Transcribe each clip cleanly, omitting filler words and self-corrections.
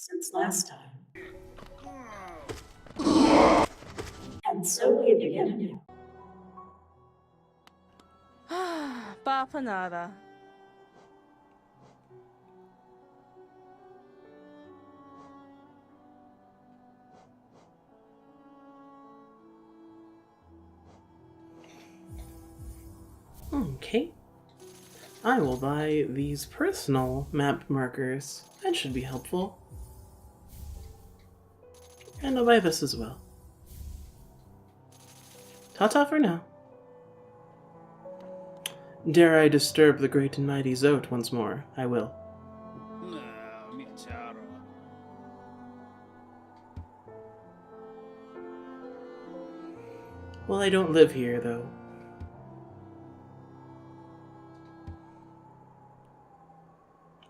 since last time, and so we begin anew. Papa nada. Okay. I will buy these personal map markers. That should be helpful. And I'll buy this as well. Ta-ta for now. Dare I disturb the great and mighty Zote once more? I will. Well, I don't live here, though.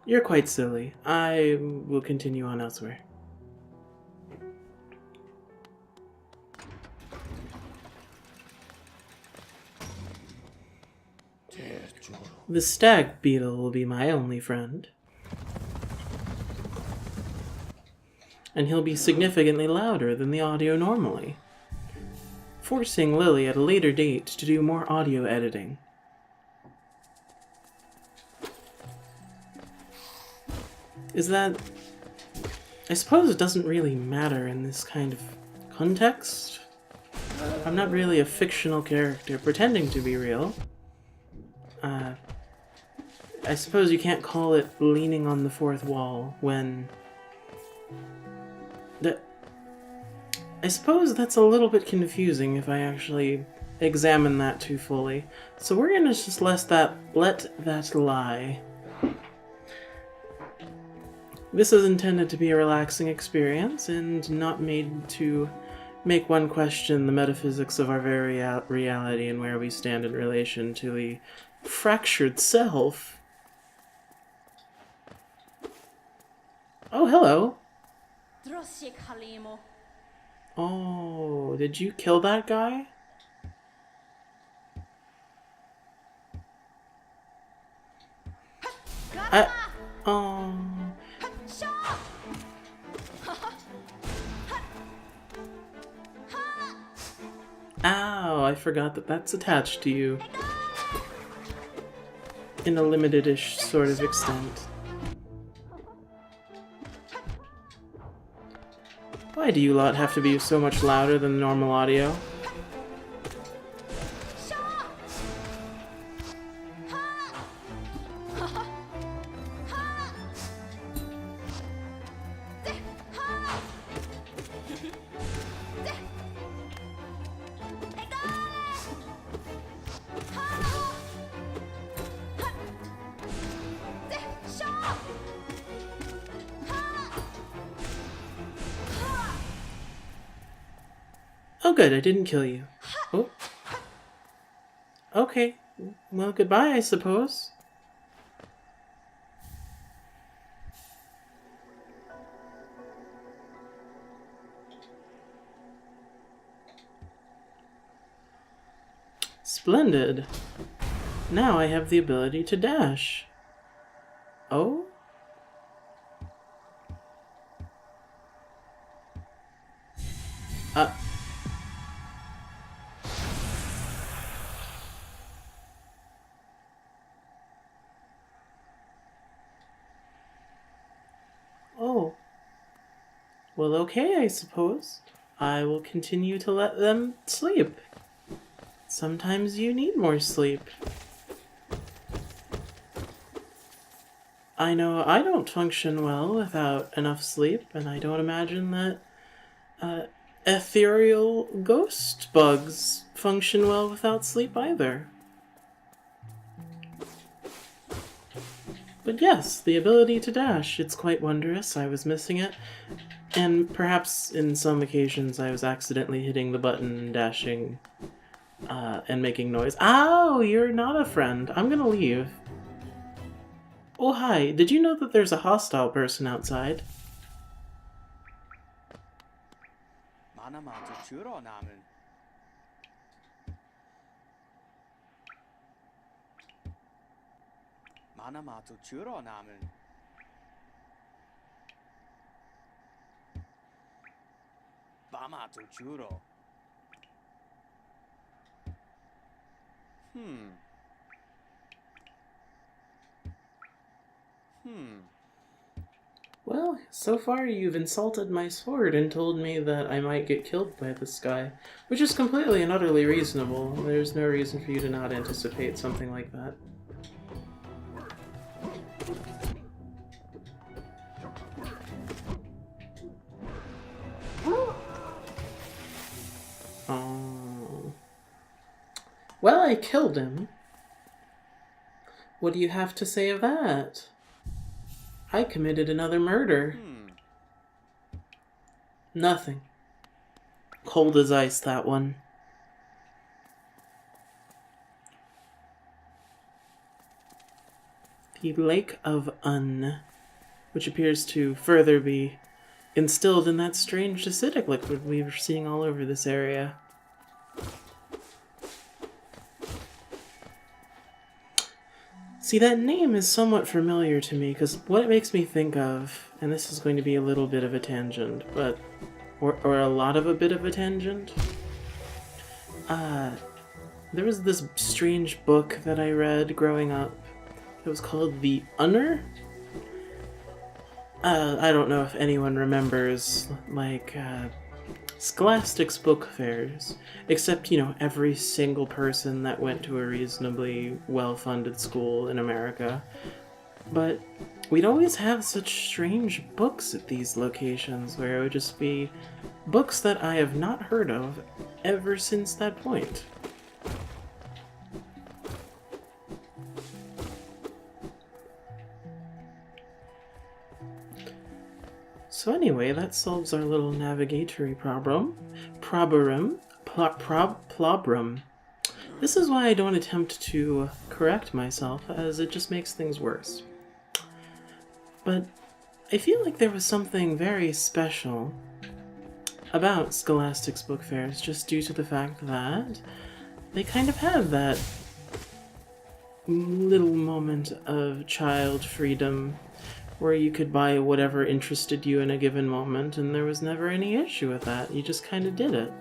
You're quite silly. I will continue on elsewhere. The stag beetle will be my only friend. And he'll be significantly louder than the audio normally, forcing Lily at a later date to do more audio editing. Is that... I suppose it doesn't really matter in this kind of context. I'm not really a fictional character pretending to be real. I suppose you can't call it leaning on the fourth wall when... I suppose that's a little bit confusing if I actually examine that too fully. So we're gonna just let that lie. This is intended to be a relaxing experience and not made to make one question the metaphysics of our very reality and where we stand in relation to the fractured self. Oh, hello. Oh, did you kill that guy? Oh. Ow, I forgot that that's attached to you. In a limited-ish sort of extent. Why do you lot have to be so much louder than normal audio? Oh good, I didn't kill you. Oh. Okay. Well, goodbye, I suppose. Splendid. Now I have the ability to dash. Oh? Oh. Well, okay, I suppose. I will continue to let them sleep. Sometimes you need more sleep. I know I don't function well without enough sleep, and I don't imagine that ethereal ghost bugs function well without sleep either. But yes, the ability to dash, it's quite wondrous. I was missing it. And perhaps in some occasions I was accidentally hitting the button and dashing and making noise. Ow, you're not a friend. I'm gonna leave. Oh, hi. Did you know that there's a hostile person outside? Well, so far you've insulted my sword and told me that I might get killed by this guy, which is completely and utterly reasonable. There's no reason for you to not anticipate something like that. Oh. Well, I killed him. What do you have to say of that? I committed another murder. Nothing. Cold as ice, that one. The Lake of Un, which appears to further be instilled in that strange acidic liquid we were seeing all over this area. See, that name is somewhat familiar to me, because what it makes me think of, and this is going to be a little bit of a tangent, but or a lot of a bit of a tangent. There was this strange book that I read growing up. It was called The Unner. I don't know if anyone remembers, like, Scholastic's book fairs, except, you know, every single person that went to a reasonably well-funded school in America. But we'd always have such strange books at these locations, where it would just be books that I have not heard of ever since that point. So anyway, that solves our little navigatory problem. Problem. This is why I don't attempt to correct myself, as it just makes things worse. But I feel like there was something very special about Scholastic's book fairs, just due to the fact that they kind of have that little moment of child freedom where you could buy whatever interested you in a given moment, and there was never any issue with that. You just kind of did it.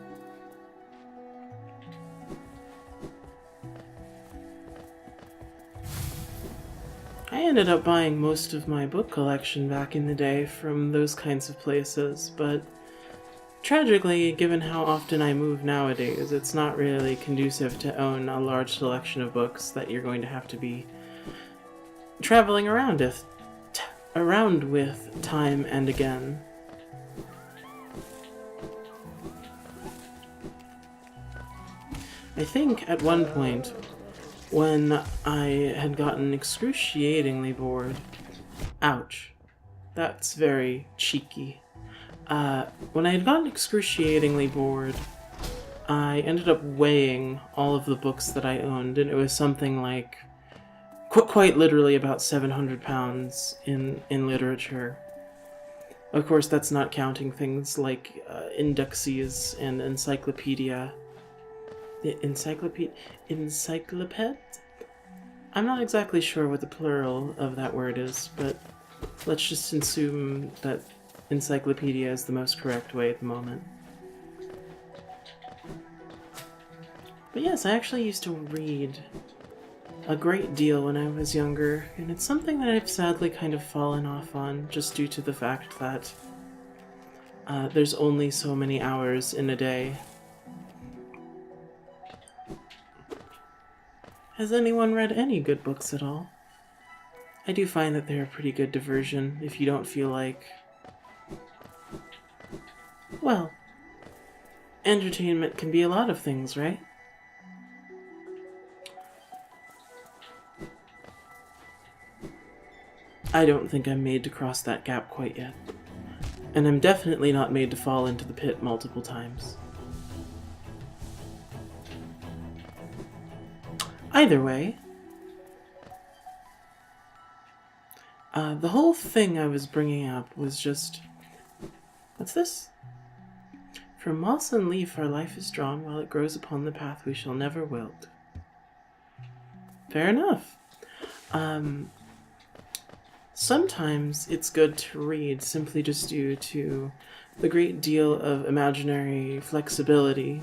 I ended up buying most of my book collection back in the day from those kinds of places, but tragically, given how often I move nowadays, it's not really conducive to own a large selection of books that you're going to have to be traveling around with time and again. I think at one point, when I had gotten excruciatingly bored, ouch, that's very cheeky. When I had gotten excruciatingly bored, I ended up weighing all of the books that I owned, and it was something like quite literally about 700 pounds in literature. Of course, that's not counting things like indexes and encyclopedia. Encycloped? I'm not exactly sure what the plural of that word is, but let's just assume that encyclopedia is the most correct way at the moment. But yes, I actually used to read a great deal when I was younger, and it's something that I've sadly kind of fallen off on, just due to the fact that there's only so many hours in a day. Has anyone read any good books at all? I do find that they're a pretty good diversion if you don't feel like... Well, entertainment can be a lot of things, right? I don't think I'm made to cross that gap quite yet. And I'm definitely not made to fall into the pit multiple times. Either way, the whole thing I was bringing up was just... What's this? From moss and leaf our life is drawn, while it grows upon the path we shall never wilt. Fair enough. sometimes it's good to read simply just due to the great deal of imaginary flexibility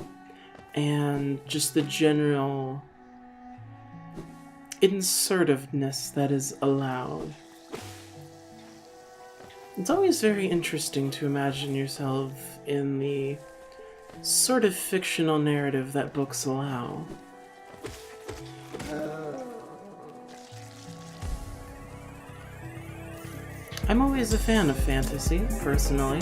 and just the general insertiveness that is allowed. It's always very interesting to imagine yourself in the sort of fictional narrative that books allow. I'm always a fan of fantasy, personally.